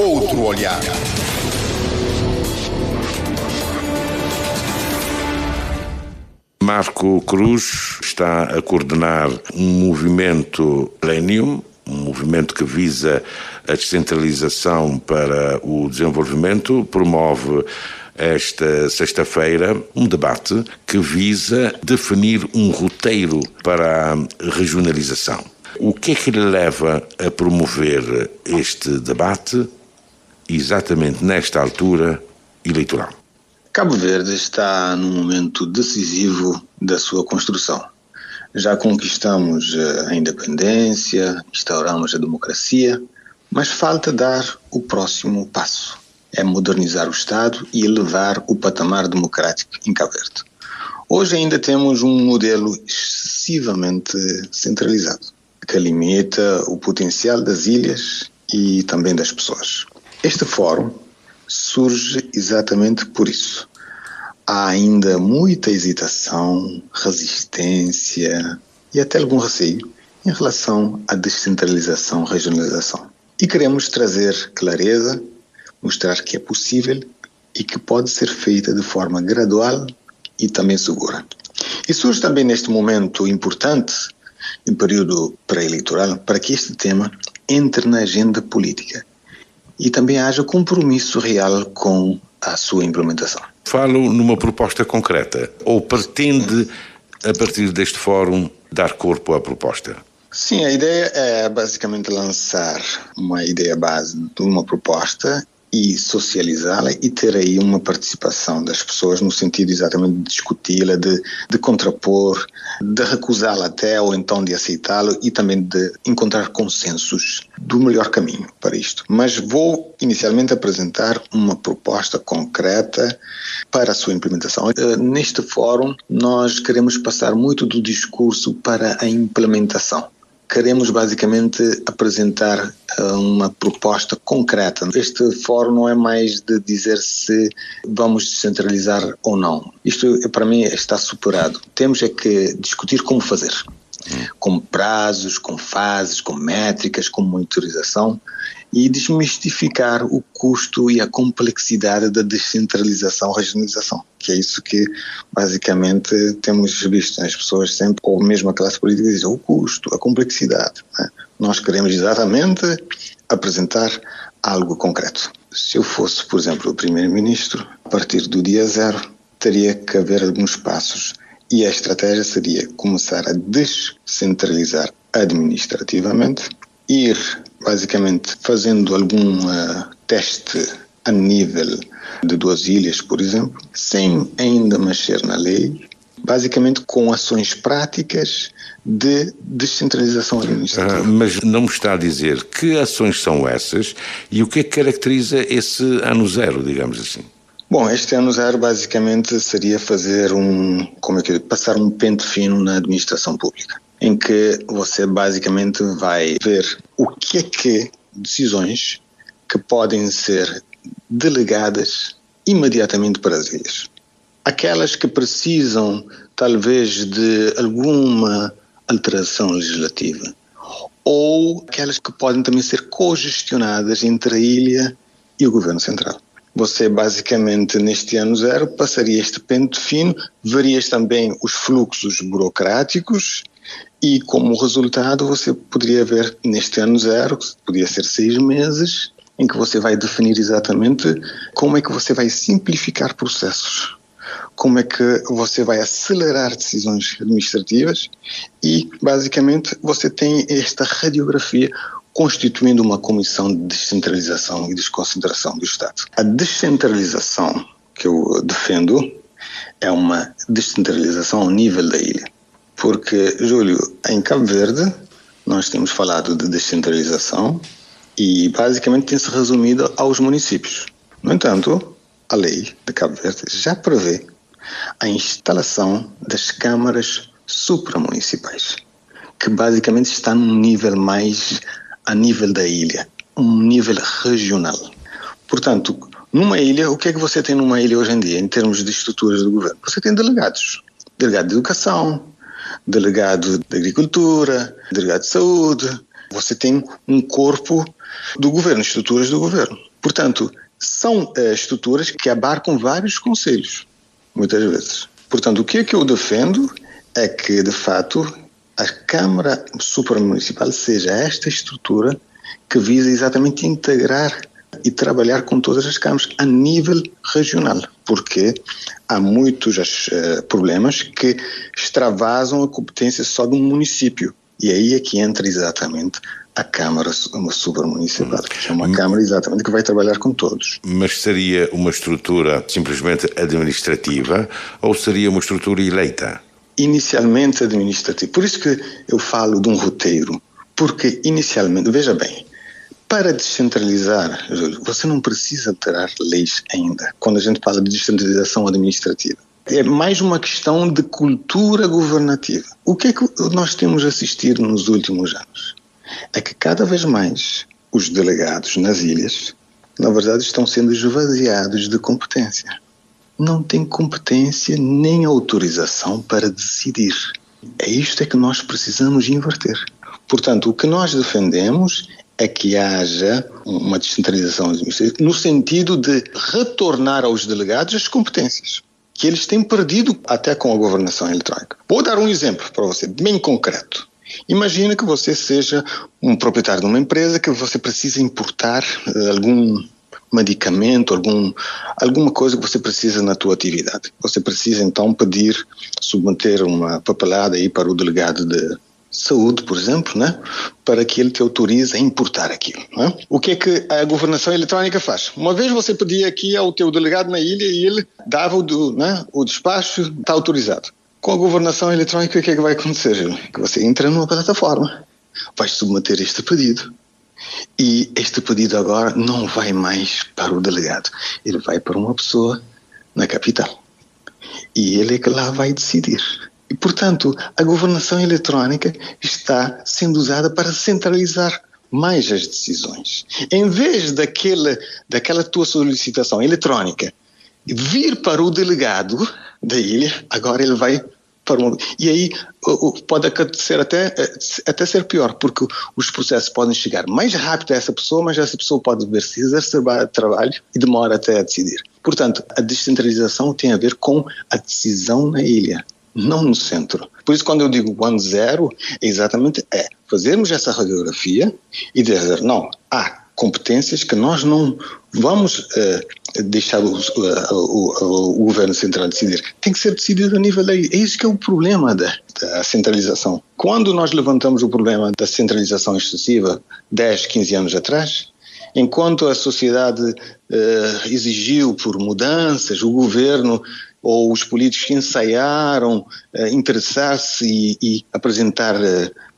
outro olhar. Marco Cruz está a coordenar um movimento Millennium, um movimento que visa a descentralização para o desenvolvimento, promove esta sexta-feira um debate que visa definir um roteiro para a regionalização. O que é que lhe leva a promover este debate exatamente nesta altura eleitoral? Cabo Verde está num momento decisivo da sua construção. Já conquistamos a independência, instauramos a democracia, mas falta dar o próximo passo. É modernizar o Estado e elevar o patamar democrático em Cabo Verde. Hoje ainda temos um modelo excessivamente centralizado, que limita o potencial das ilhas e também das pessoas. Este fórum surge exatamente por isso. Há ainda muita hesitação, resistência e até algum receio em relação à descentralização, regionalização. E queremos trazer clareza, mostrar que é possível e que pode ser feita de forma gradual e também segura. E surge também neste momento importante, em período pré-eleitoral, para que este tema entre na agenda política e também haja compromisso real com a sua implementação. Falo numa proposta concreta ou pretende, a partir deste fórum, dar corpo à proposta? Sim, a ideia é basicamente lançar uma ideia base de uma proposta e socializá-la e ter aí uma participação das pessoas no sentido exatamente de discuti-la, de contrapor, de recusá-la até ou então de aceitá-la e também de encontrar consensos do melhor caminho para isto. Mas vou inicialmente apresentar uma proposta concreta para a sua implementação. Neste fórum nós queremos passar muito do discurso para a implementação. Queremos basicamente apresentar uma proposta concreta. Este fórum não é mais de dizer se vamos descentralizar ou não. Isto, para mim, está superado. Temos é que discutir como fazer. Com prazos, com fases, com métricas, com monitorização e desmistificar o custo e a complexidade da descentralização, regionalização, que é isso que basicamente temos visto. As pessoas sempre, ou mesmo a classe política, dizem o custo, a complexidade. Né? Nós queremos exatamente apresentar algo concreto. Se eu fosse, por exemplo, o primeiro-ministro, a partir do dia zero, teria que haver alguns passos. E a estratégia seria começar a descentralizar administrativamente, ir basicamente fazendo algum teste a nível de 2 ilhas, por exemplo, sem ainda mexer na lei, basicamente com ações práticas de descentralização administrativa. Mas não me está a dizer que ações são essas e o que é que caracteriza esse ano zero, digamos assim? Bom, este ano zero basicamente seria fazer passar um pente fino na administração pública, em que você basicamente vai ver o que é que decisões que podem ser delegadas imediatamente para as ilhas. Aquelas que precisam talvez de alguma alteração legislativa ou aquelas que podem também ser cogestionadas entre a ilha e o governo central. Você basicamente neste ano zero passaria este pente fino, verias também os fluxos burocráticos e como resultado você poderia ver neste ano zero, que podia ser 6 meses, em que você vai definir exatamente como é que você vai simplificar processos, como é que você vai acelerar decisões administrativas e basicamente você tem esta radiografia constituindo uma comissão de descentralização e desconcentração do Estado. A descentralização que eu defendo é uma descentralização ao nível da ilha. Porque, Júlio, em Cabo Verde nós temos falado de descentralização e basicamente tem-se resumido aos municípios. No entanto, a lei de Cabo Verde já prevê a instalação das câmaras supramunicipais, que basicamente está num nível mais a nível da ilha, um nível regional. Portanto, numa ilha, o que é que você tem numa ilha hoje em dia, em termos de estruturas do governo? Você tem delegados. Delegado de educação, delegado de agricultura, delegado de saúde. Você tem um corpo do governo, estruturas do governo. Portanto, são estruturas que abarcam vários concelhos, muitas vezes. Portanto, o que é que eu defendo é que, de fato, a Câmara Supramunicipal seja esta estrutura que visa exatamente integrar e trabalhar com todas as câmaras a nível regional, porque há muitos problemas que extravasam a competência só de um município. E aí é que entra exatamente a Câmara Supramunicipal, que é uma Câmara exatamente que vai trabalhar com todos. Mas seria uma estrutura simplesmente administrativa ou seria uma estrutura eleita? Inicialmente administrativa. Por isso que eu falo de um roteiro, porque inicialmente, veja bem, para descentralizar, Júlio, você não precisa alterar leis ainda, quando a gente fala de descentralização administrativa. É mais uma questão de cultura governativa. O que é que nós temos assistido nos últimos anos? É que cada vez mais os delegados nas ilhas, na verdade, estão sendo esvaziados de competência. Não têm competência nem autorização para decidir. É isto que nós precisamos inverter. Portanto, o que nós defendemos é que haja uma descentralização administrativa no sentido de retornar aos delegados as competências que eles têm perdido até com a governação eletrónica. Vou dar um exemplo para você, bem concreto. Imagina que você seja um proprietário de uma empresa que você precisa importar algum medicamento, alguma coisa que você precisa na tua atividade. Você precisa então submeter uma papelada aí para o delegado de saúde, por exemplo, né? Para que ele te autorize a importar aquilo. Né? O que é que a governação eletrónica faz? Uma vez você pedia aqui ao teu delegado na ilha e ele dava o despacho, está autorizado. Com a governação eletrónica, o que é que vai acontecer? Que você entra numa plataforma, vai submeter este pedido e este pedido agora não vai mais para o delegado, ele vai para uma pessoa na capital e ele é que lá vai decidir. E, portanto, a governação eletrónica está sendo usada para centralizar mais as decisões. Em vez daquela tua solicitação eletrónica vir para o delegado da ilha, agora ele vai para um... E aí pode acontecer até ser pior, porque os processos podem chegar mais rápido a essa pessoa, mas essa pessoa pode ver se exacerbar o trabalho e demora até a decidir. Portanto, a descentralização tem a ver com a decisão na ilha, não no centro. Por isso, quando eu digo 1-0, exatamente fazermos essa radiografia e dizer, não, há competências que nós não vamos deixar o governo central decidir. Tem que ser decidido a nível da ilha. É isso que é o problema da centralização. Quando nós levantamos o problema da centralização excessiva 10, 15 anos atrás, enquanto a sociedade exigiu por mudanças, o governo ou os políticos ensaiaram interessar-se e apresentar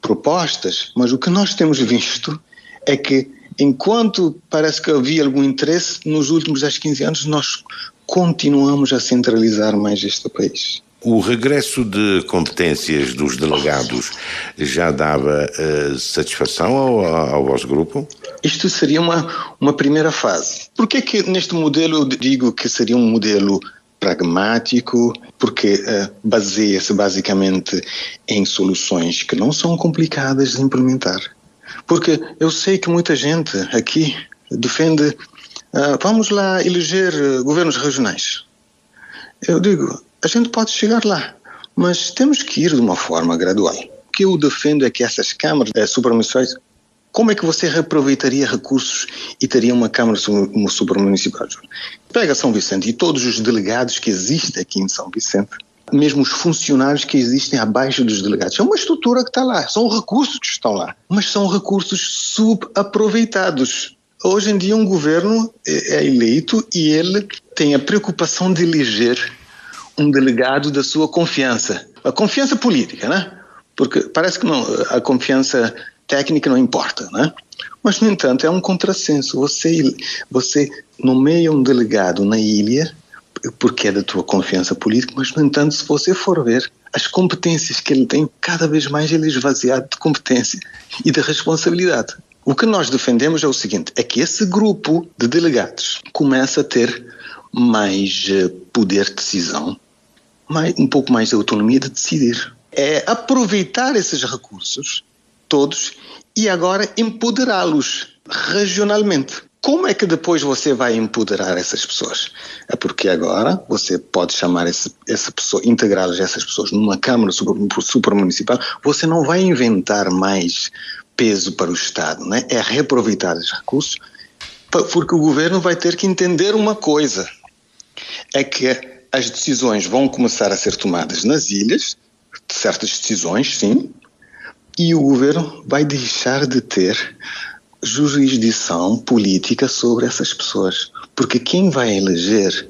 propostas, mas o que nós temos visto é que, enquanto parece que havia algum interesse, nos últimos 10, 15 anos nós continuamos a centralizar mais este país. O regresso de competências dos delegados já dava satisfação ao vosso grupo? Isto seria uma primeira fase. Por que que neste modelo eu digo que seria um modelo pragmático? Porque baseia-se basicamente em soluções que não são complicadas de implementar. Porque eu sei que muita gente aqui defende, vamos lá eleger governos regionais. Eu digo, a gente pode chegar lá, mas temos que ir de uma forma gradual. O que eu defendo é que essas câmaras supramunicipais, como é que você reaproveitaria recursos e teria uma câmara supramunicipal? Pega São Vicente e todos os delegados que existem aqui em São Vicente, mesmo os funcionários que existem abaixo dos delegados. É uma estrutura que está lá, são recursos que estão lá, mas são recursos subaproveitados. Hoje em dia um governo é eleito e ele tem a preocupação de eleger um delegado da sua confiança. A confiança política, né? Porque parece que não, a confiança técnica não importa, né? Mas, no entanto, é um contrassenso. Você nomeia um delegado na ilha porque é da tua confiança política, mas, no entanto, se você for ver as competências que ele tem, cada vez mais ele é esvaziado de competência e de responsabilidade. O que nós defendemos é o seguinte, é que esse grupo de delegados começa a ter mais poder de decisão, um pouco mais de autonomia de decidir. É aproveitar esses recursos todos e agora empoderá-los regionalmente. Como é que depois você vai empoderar essas pessoas? É porque agora você pode chamar essa pessoa, integrá-las, essas pessoas, numa Câmara Supramunicipal. Você não vai inventar mais peso para o Estado, né? É reaproveitar os recursos, porque o governo vai ter que entender uma coisa, é que as decisões vão começar a ser tomadas nas ilhas, certas decisões, sim, e o governo vai deixar de ter jurisdição política sobre essas pessoas, porque quem vai eleger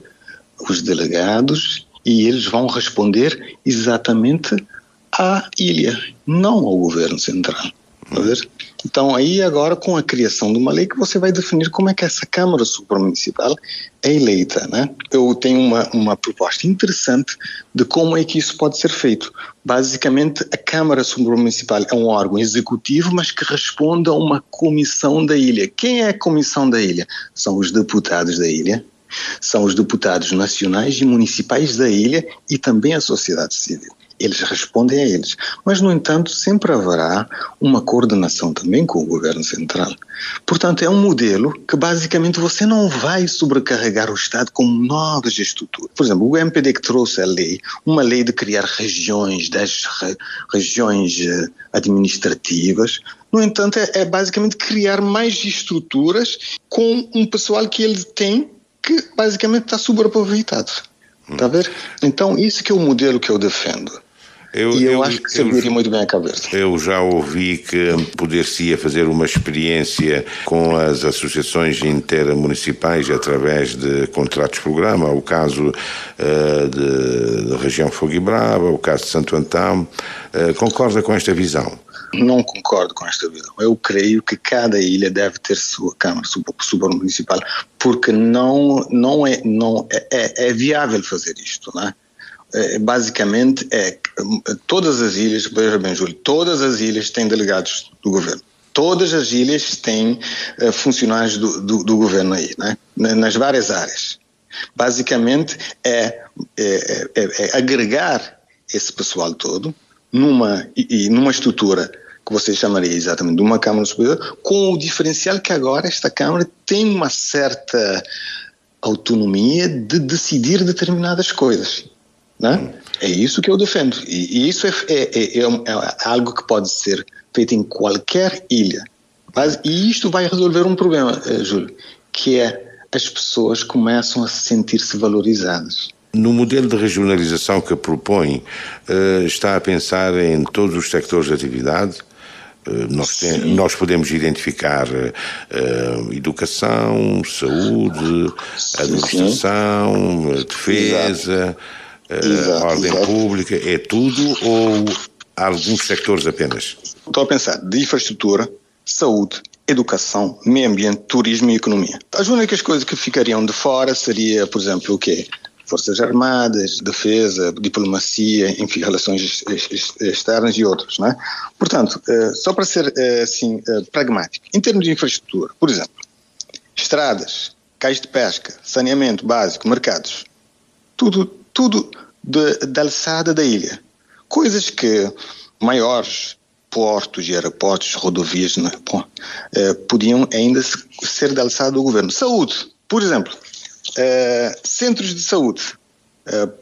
os delegados e eles vão responder exatamente à ilha, não ao governo central. Então aí agora com a criação de uma lei que você vai definir como é que essa Câmara Supramunicipal é eleita, né? Eu tenho uma proposta interessante de como é que isso pode ser feito. Basicamente a Câmara Supramunicipal é um órgão executivo, mas que responde a uma comissão da ilha. Quem é a comissão da ilha? São os deputados da ilha, são os deputados nacionais e municipais da ilha e também a sociedade civil. Eles respondem a eles. Mas, no entanto, sempre haverá uma coordenação também com o governo central. Portanto, é um modelo que, basicamente, você não vai sobrecarregar o Estado com novas estruturas. Por exemplo, o MPD que trouxe a lei, uma lei de criar regiões, 10 regiões administrativas, no entanto, é basicamente criar mais estruturas com um pessoal que ele tem que, basicamente, está subaproveitado. Está a ver? Então, isso que é o modelo que eu defendo. Eu acho que serviria muito bem a Cabo Verde. Eu já ouvi que poder-se-ia fazer uma experiência com as associações intermunicipais através de contratos-programa, o caso da região Fogo e Brava, o caso de Santo Antão. Concorda com esta visão? Não concordo com esta visão. Eu creio que cada ilha deve ter sua Câmara Supramunicipal, porque não é viável fazer isto, não é? Basicamente todas as ilhas, veja bem, Júlio, todas as ilhas têm delegados do governo. Todas as ilhas têm funcionários do governo aí, né? Nas várias áreas. Basicamente é agregar esse pessoal todo numa estrutura que você chamaria exatamente de uma Câmara Superior, com o diferencial que agora esta Câmara tem uma certa autonomia de decidir determinadas coisas. Né? É isso que eu defendo. E isso é algo que pode ser feito em qualquer ilha. E isto vai resolver um problema, Júlio, que é as pessoas começam a sentir-se valorizadas. No modelo de regionalização que propõe, está a pensar em todos os sectores de atividade? Nós podemos identificar educação, saúde, administração, defesa... ordem pública, é tudo ou alguns sectores apenas? Estou a pensar de infraestrutura, saúde, educação, meio ambiente, turismo e economia. As únicas coisas que ficariam de fora seria, por exemplo, o quê? Forças Armadas, defesa, diplomacia, enfim, relações externas e outros, não é? Portanto, só para ser assim pragmático, em termos de infraestrutura, por exemplo, estradas, cais de pesca, saneamento básico, mercados, tudo da alçada da ilha. Coisas que maiores portos e aeroportos, rodovias, né, podiam ainda ser da alçada do governo. Saúde, por exemplo, centros de saúde,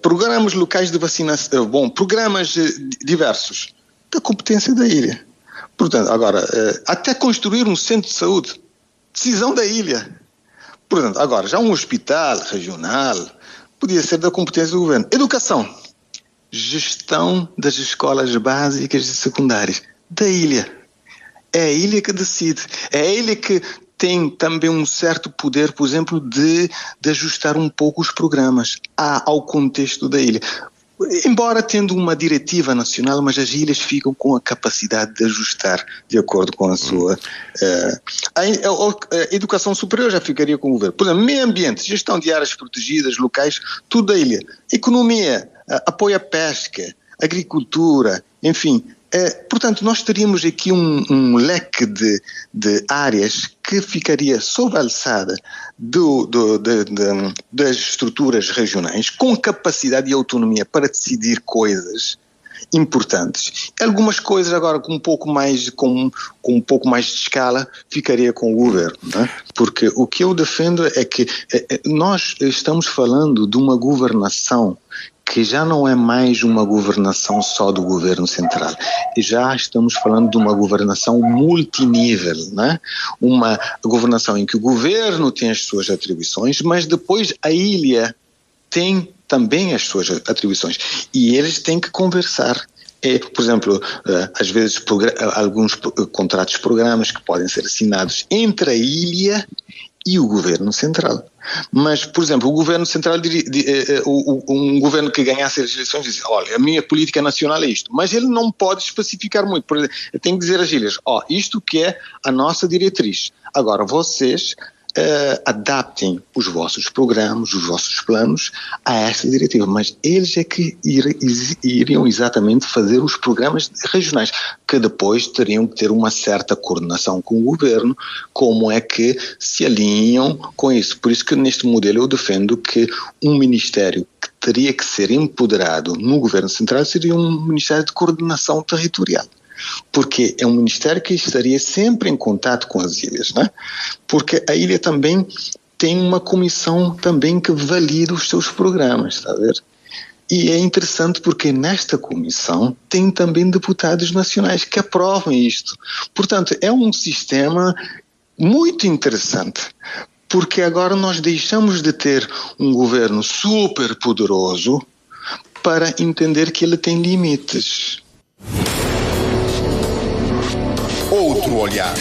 programas locais de vacinação, programas diversos, da competência da ilha. Portanto, agora, até construir um centro de saúde, decisão da ilha. Portanto, agora, já um hospital regional podia ser da competência do governo. Educação, gestão das escolas básicas e secundárias da ilha. É a ilha que decide. É a ilha que tem também um certo poder, por exemplo, de ajustar um pouco os programas ao contexto da ilha. Embora tendo uma diretiva nacional, mas as ilhas ficam com a capacidade de ajustar de acordo com a sua... a educação superior já ficaria com o governo. Por exemplo, meio ambiente, gestão de áreas protegidas, locais, tudo da ilha. Economia, apoio à pesca, agricultura, enfim... portanto, nós teríamos aqui um leque de áreas que ficaria sob a alçada das estruturas regionais, com capacidade e autonomia para decidir coisas importantes. Algumas coisas agora com um pouco mais de escala ficaria com o governo, né? Porque o que eu defendo é que nós estamos falando de uma governação que já não é mais uma governação só do governo central. Já estamos falando de uma governação multinível, né? Uma governação em que o governo tem as suas atribuições, mas depois a ilha tem também as suas atribuições. E eles têm que conversar. Por exemplo, às vezes alguns contratos de programas que podem ser assinados entre a ilha e o governo central. Mas, por exemplo, o governo central, um governo que ganhasse as eleições dizia, olha, a minha política nacional é isto, mas ele não pode especificar muito. Por exemplo, tem que dizer às ilhas, isto que é a nossa diretriz. Agora, vocês adaptem os vossos programas, os vossos planos a esta diretiva, mas eles é que iriam exatamente fazer os programas regionais, que depois teriam que ter uma certa coordenação com o governo, como é que se alinham com isso. Por isso que neste modelo eu defendo que um ministério que teria que ser empoderado no governo central seria um ministério de coordenação territorial. Porque é um ministério que estaria sempre em contato com as ilhas, né? Porque a ilha também tem uma comissão também que valida os seus programas, está a ver? E é interessante porque nesta comissão tem também deputados nacionais que aprovam isto. Portanto, é um sistema muito interessante, porque agora nós deixamos de ter um governo super poderoso para entender que ele tem limites. Outro olhar.